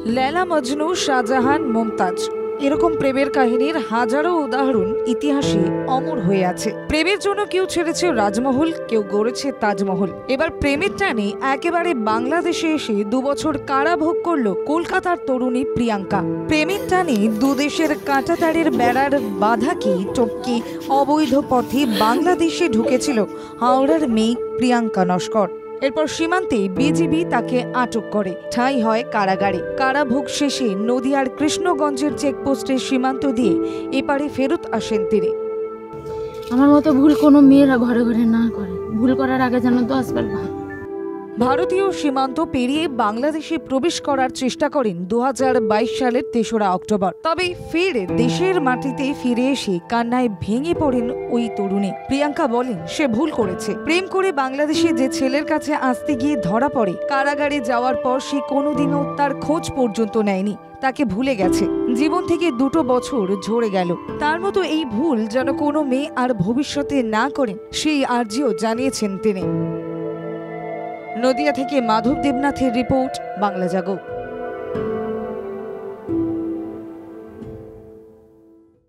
লেলা মজনু, শাহজাহান, মুমতাজ এরকম প্রেমের কাহিনীর হাজারো উদাহরণ ইতিহাসে অমর হয়ে আছে। প্রেমের জন্য কেউ ছেড়েছে রাজমহল, কেউ গড়েছে তাজমহল। এবার প্রেমের টানে একেবারে বাংলাদেশে এসে 2 বছর কারাভোগ করল কলকাতার তরুণী প্রিয়াঙ্কা। প্রেমের টানে দুদেশের কাঁটাতারের বেড়ার বাধা কি টপকে অবৈধ পথে বাংলাদেশে ঢুকেছিল হাওড়ার মেয়ে প্রিয়াঙ্কা নস্কর। এরপর সীমান্তে বিজিবি তাকে আটক করে, ঠাঁই হয় কারাগারে। কারাভোগ শেষে নদিয়ার কৃষ্ণগঞ্জের চেকপোস্টে সীমান্ত দিয়ে এপারে ফেরত আসেন তিনি। আমার মতো ভুল কোনো মেয়েরা ঘরে ঘরে না করে, ভুল করার আগে যেন 10 বার ভারতীয় সীমান্ত পেরিয়ে বাংলাদেশে প্রবেশ করার চেষ্টা করেন 2022 সালের 3রা অক্টোবর। তবে ফের দেশের মাটিতে ফিরে এসে কান্নায় ভেঙে পড়েন ওই তরুণী। প্রিয়াঙ্কা বলেন সে ভুল করেছে। প্রেম করে বাংলাদেশে যে ছেলের কাছে আসতে গিয়ে ধরা পড়ে, কারাগারে যাওয়ার পর সে কোনোদিনও তার খোঁজ পর্যন্ত নেয়নি, তাকে ভুলে গেছে। জীবন থেকে 2 বছর ঝরে গেল। তার মতো এই ভুল যেন কোনো মেয়ে আর ভবিষ্যতে না করেন, সেই আর্জিও জানিয়েছেন তিনি। নদিয়া থেকে মাধব দেবনাথের রিপোর্ট, বাংলা জাগো।